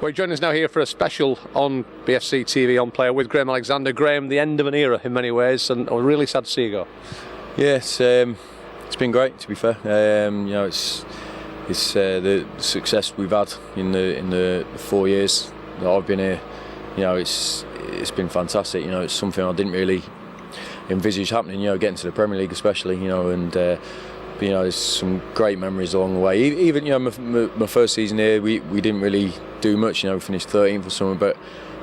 We're joining us now here for a special on BFC TV on Player with Graham Alexander. Graham, the end of an era in many ways, and we're really sad to see you go. Yeah, it's been great, to be fair. It's the success we've had in the 4 years that I've been here. It's been fantastic. It's something I didn't really envisage happening. Getting to the Premier League especially. There's some great memories along the way. Even my first season here, we didn't really do much. We finished 13th or something, but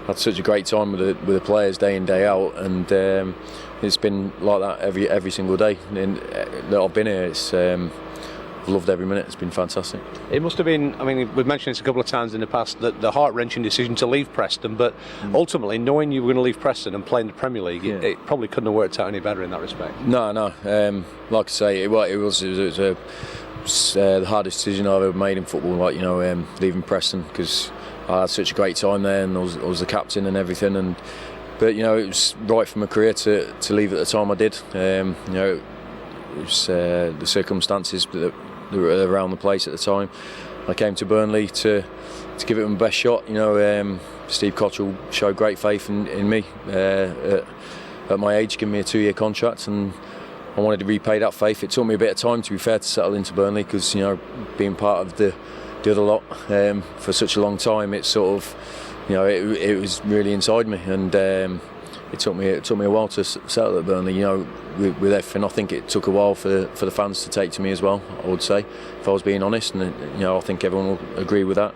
had such a great time with the players day in day out, and it's been like that every single day that I've been here. I've loved every minute. It's been fantastic. It must have been, I mean, we've mentioned this a couple of times in the past, that the heart-wrenching decision to leave Preston, but ultimately knowing you were going to leave Preston and play in the Premier League, it probably couldn't have worked out any better in that respect. No. Like I say, it was the hardest decision I've ever made in football. Leaving Preston, because I had such a great time there, and I was the captain and everything. But it was right for my career to leave at the time I did. It was the circumstances that were around the place at the time. I came to Burnley to give it my best shot. Steve Cottrell showed great faith in me at my age, giving me a 2-year contract, and I wanted to repay that faith. It took me a bit of time, to be fair, to settle into Burnley, because being part of the other lot for such a long time, it sort of it was really inside me, and it took me a while to settle at Burnley. With everything, I think it took a while for the fans to take to me as well, I would say, if I was being honest, and I think everyone will agree with that.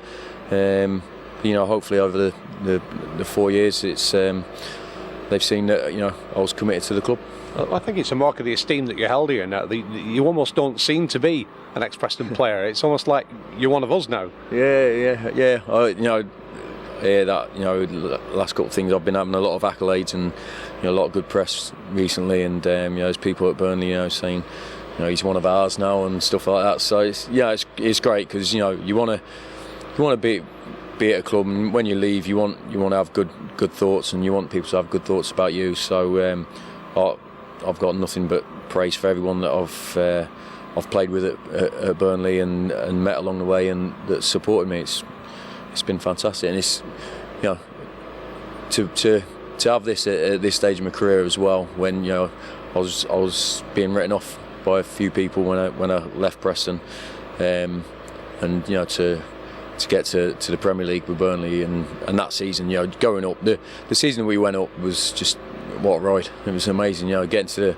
Hopefully over the 4 years, it's they've seen that I was committed to the club. I think it's a mark of the esteem that you're held here now. You almost don't seem to be an ex-Preston player. It's almost like you're one of us now. Yeah. That last couple of things, I've been having a lot of accolades and a lot of good press recently, and there's people at Burnley saying he's one of ours now and stuff like that. So it's great, because you want to be at a club, and when you leave, you want to have good thoughts, and you want people to have good thoughts about you. So I've got nothing but praise for everyone that I've played with at Burnley and met along the way, and that supported me. It's been fantastic, and it's to have this at this stage of my career as well, when I was being written off by a few people when I left Preston, and to get to the Premier League with Burnley, and that season, going up, the season we went up was just what a ride. It was amazing, getting to the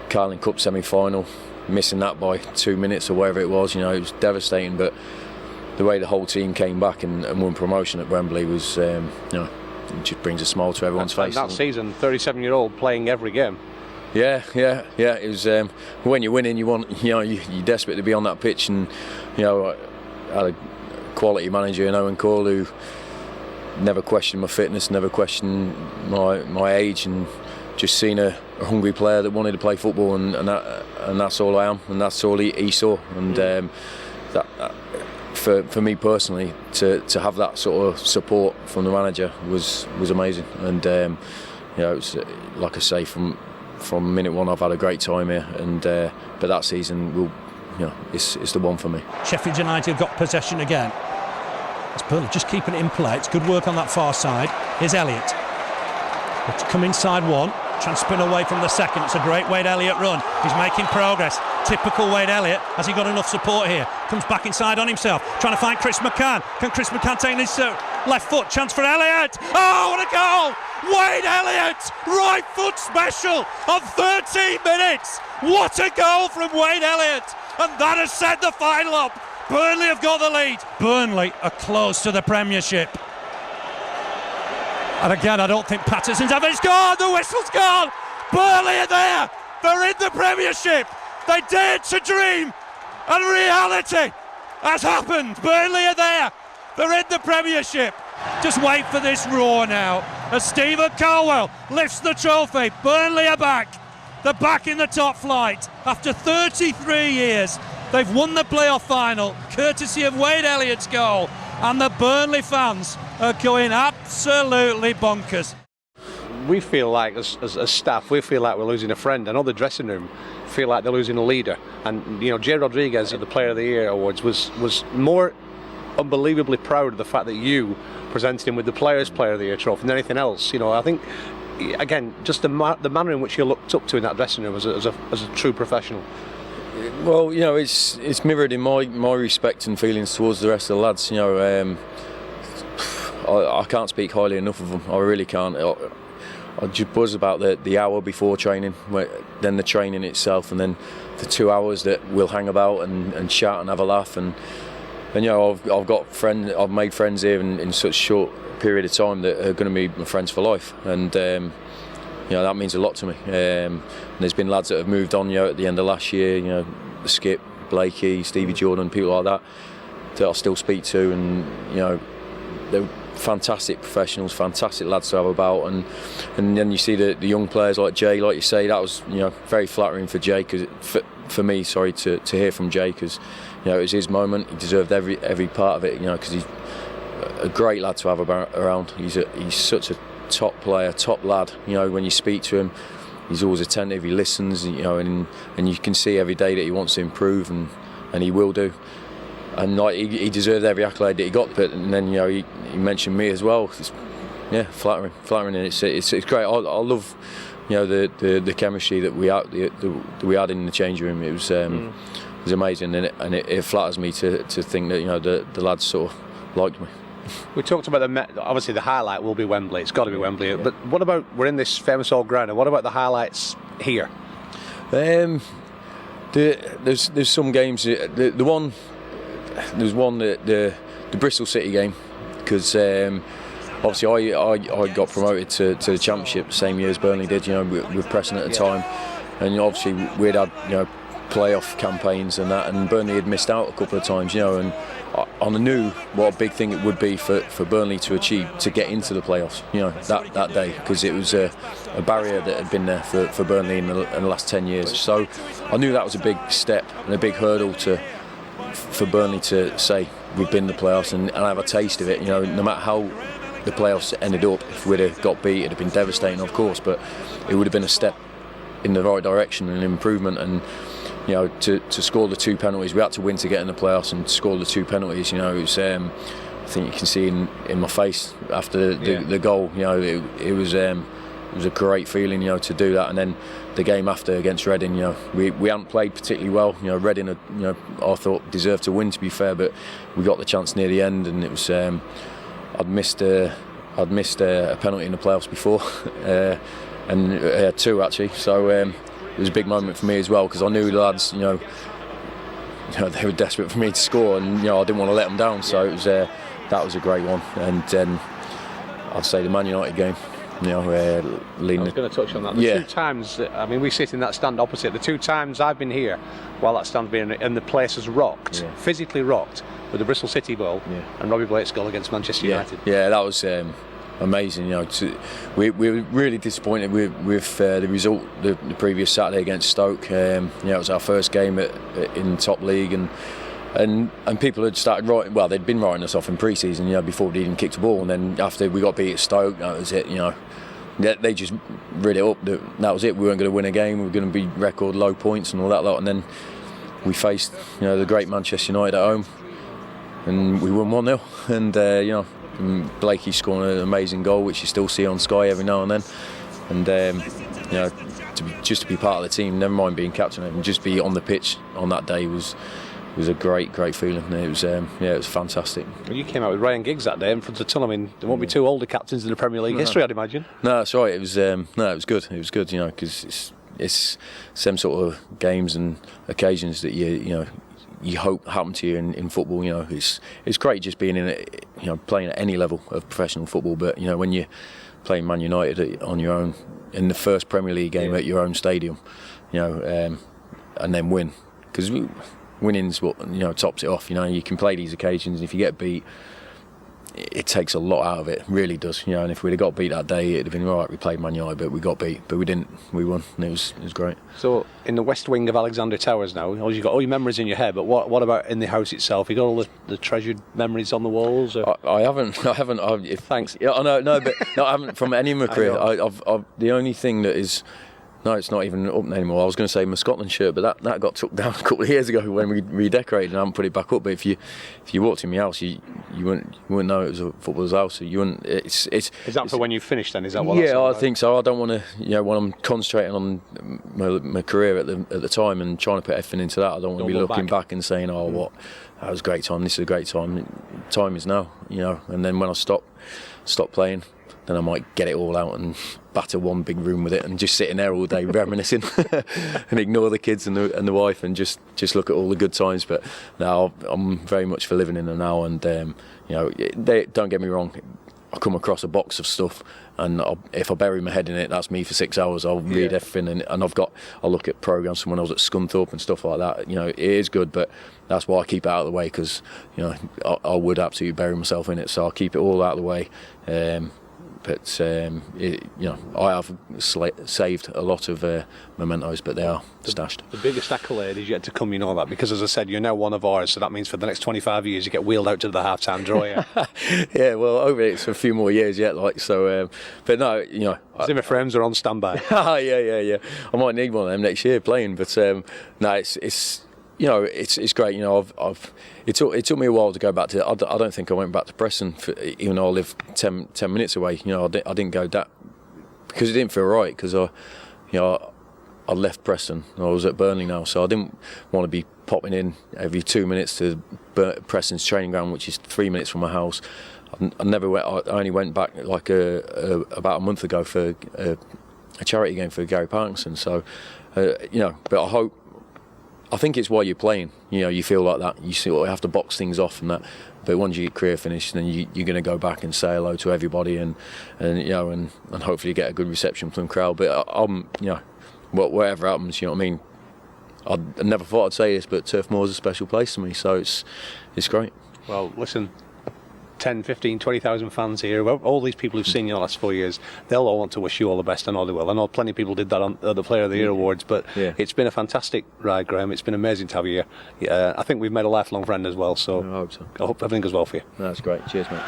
Carling Cup semi-final, missing that by 2 minutes or whatever it was. It was devastating, but the way the whole team came back and won promotion at Wembley was, it just brings a smile to everyone's face. And that season, 37-year-old playing every game. Yeah. It was when you're winning, you're desperate to be on that pitch, and I had a quality manager in Owen Cole who never questioned my fitness, never questioned my age, and just seen a hungry player that wanted to play football, and that's all I am, and that's all he saw. And that for me personally, to have that sort of support from the manager was amazing. And it was, like I say, from minute one, I've had a great time here, and but that season it's the one for me. Sheffield United have got possession again. It's Burnley just keeping it in play. It's good work on that far side. Here's Elliott. Let's come inside one. Trying to spin away from the second. It's a great Wade Elliott run. He's making progress. Typical Wade Elliott. Has he got enough support here? Comes back inside on himself. Trying to find Chris McCann. Can Chris McCann take this left foot? Chance for Elliott. Oh, what a goal! Wade Elliott! Right foot special on 13 minutes. What a goal from Wade Elliott! And that has set the final up. Burnley have got the lead. Burnley are close to the Premiership. And again, I don't think Patterson's ever. It's gone! The whistle's gone! Burnley are there! They're in the Premiership! They dared to dream! And reality has happened! Burnley are there! They're in the Premiership! Just wait for this roar now as Stephen Caldwell lifts the trophy. Burnley are back! They're back in the top flight after 33 years. They've won the playoff final, courtesy of Wade Elliott's goal, and the Burnley fans are going absolutely bonkers. We feel like, as staff, we feel like we're losing a friend. I know the dressing room feel like they're losing a leader. And Jay Rodriguez at the Player of the Year Awards was more unbelievably proud of the fact that you presented him with the Players' Player of the Year trophy than anything else. You know, I think, again, just the manner in which you looked up to in that dressing room as a true professional. Well, you know, it's mirrored in my respect and feelings towards the rest of the lads. You know, I can't speak highly enough of them. I really can't. I just buzz about the hour before training, then the training itself, and then the 2 hours that we'll hang about and chat and have a laugh. And you know, I've made friends here in such a short period of time that are going to be my friends for life. And you know, that means a lot to me. And there's been lads that have moved on, you know, at the end of last year. You know, the Skip, Blakey, Stevie Jordan, people like that I still speak to, and you know, they're fantastic professionals, fantastic lads to have about, and then you see the young players like Jay, like you say, that was, you know, very flattering for Jay, for me, to hear from Jay, because you know, it was his moment. He deserved every part of it, you know, because he's a great lad to have around. He's such a top player, top lad. You know, when you speak to him, he's always attentive. He listens, you know, and you can see every day that he wants to improve, and he will do. And like he deserved every accolade that he got. But and then, you know, he mentioned me as well. Yeah, flattering, and it's great. I love, you know, the chemistry that we had in the change room. It was amazing, and it flatters me to think that, you know, the lads sort of liked me. We talked about obviously the highlight will be Wembley. It's got to be Wembley. But what about, we're in this famous old ground, and what about the highlights here? There's some games. There's one the Bristol City game, because obviously I got promoted to the Championship the same year as Burnley did. You know, with Preston at the time, and obviously we'd had, you know, playoff campaigns and that, and Burnley had missed out a couple of times. You know, and I knew what a big thing it would be for Burnley to achieve, to get into the playoffs. You know, that day, because it was a barrier that had been there for Burnley in the last 10 years. So I knew that was a big step and a big hurdle for Burnley to say we've been in the playoffs and have a taste of it. You know, no matter how the playoffs ended up, if we'd have got beat, it'd have been devastating, of course, but it would have been a step in the right direction and improvement. And you know, to score the 2 penalties, we had to win to get in the playoffs, and to score the 2 penalties, you know, it was, I think you can see in my face after the goal, you know, it was a great feeling, you know, to do that. And then the game after against Reading, you know, we hadn't played particularly well. You know, Reading, you know, I thought deserved to win, to be fair, but we got the chance near the end, and it was I'd missed a penalty in the playoffs before, and 2 actually. So it was a big moment for me as well, because I knew the lads, you know, they were desperate for me to score, and you know, I didn't want to let them down. So it was that was a great one. And then I'd say the Man United game. You know, leading. I was going to touch on that. The 2 times, I mean, we sit in that stand opposite. The 2 times I've been here while that stand's been, and the place has rocked, physically rocked, with the Bristol City goal and Robbie Blake's goal against Manchester United. Yeah, that was amazing. You know, we were really disappointed with the result the previous Saturday against Stoke. You know, it was our first game in top league, and people had started writing. Well, they'd been writing us off in pre-season, you know, before we even kicked the ball, and then after we got beat at Stoke, that was it. You know, they just read it up. That was it. We weren't going to win a game. We were going to be record low points and all that lot. And then we faced, you know, the great Manchester United at home, and we won 1-0. And you know, Blakey scoring an amazing goal, which you still see on Sky every now and then. And you know, just to be part of the team, never mind being captain, and just be on the pitch on that day was a great feeling. It was it was fantastic. Well, you came out with Ryan Giggs that day in front of Tull. I mean, there won't be 2 older captains in the Premier League history, I'd imagine. No, that's right. It was it was good. It was good, you know, because it's some sort of games and occasions that you hope happen to you in football. You know, it's great just being in it, you know, playing at any level of professional football. But you know, when you're playing Man United on your own in the first Premier League game at your own stadium, you know, and then win, because winning's what, you know, tops it off. You know, you can play these occasions, and if you get beat, it takes a lot out of it. It really does. You know, and if we'd have got beat that day, it'd have been right. We played Man United, but we got beat, but we didn't. We won, and it was great. So, in the west wing of Alexander Towers now, you've got all your memories in your head. But what about in the house itself? You got all the treasured memories on the walls? Or? I haven't. Thanks. Yeah, I know, but no, I haven't from any of my career. The only thing that is No, it's not even up anymore. I was going to say my Scotland shirt, but that got took down a couple of years ago when we redecorated, and I haven't put it back up. But if you walked in my house, you wouldn't know it was a footballer's house. So you wouldn't. Is that for when you finished then? Is that what? Yeah, I think so. I don't want to, when I'm concentrating on my career at the time and trying to put everything into that, I don't want to be looking back and saying, that was a great time. This is a great time. Time is now, And then when I stop playing, then I might get it all out and batter one big room with it and just sit in there all day reminiscing and ignore the kids and the wife and just look at all the good times. But now I'm very much for living in them now, and don't get me wrong, I come across a box of stuff, and if I bury my head in it, that's me for 6 hours. I'll read everything, and I'll look at programmes from when I was at Scunthorpe and stuff like that. It is good, but that's why I keep it out of the way, because I would absolutely bury myself in it. So I'll keep it all out of the way. But I have saved a lot of mementos, but they are stashed. The biggest accolade is yet to come, that, because as I said, you're now one of ours, so that means for the next 25 years you get wheeled out to the half-time draw. Yeah, well, over it's a few more years yet, but no, Zimmer frames are on standby. Yeah. I might need one of them next year playing, but no, it's great. It took me a while to go back to. I don't think I went back to Preston, even though I live 10 minutes away. I didn't go that because it didn't feel right. Because I left Preston. I was at Burnley now, so I didn't want to be popping in every 2 minutes to Preston's training ground, which is 3 minutes from my house. I never went. I only went back about a month ago for a charity game for Gary Parkinson. So but I think it's why you're playing. You feel like that. You have to box things off and that. But once your career finishes, then you're going to go back and say hello to everybody and hopefully get a good reception from the crowd. But whatever happens, you know what I mean. I never thought I'd say this, but Turf Moor is a special place to me. So it's great. Well, listen. 10, 15, 20,000 fans here, all these people who've seen you in the last 4 years, they'll all want to wish you all the best, and all they will. I know plenty of people did that on the Player of the Year awards, but it's been a fantastic ride, Graham. It's been amazing to have you here. I think we've made a lifelong friend as well, so I hope so. I hope everything goes well for you. That's great. Cheers, mate.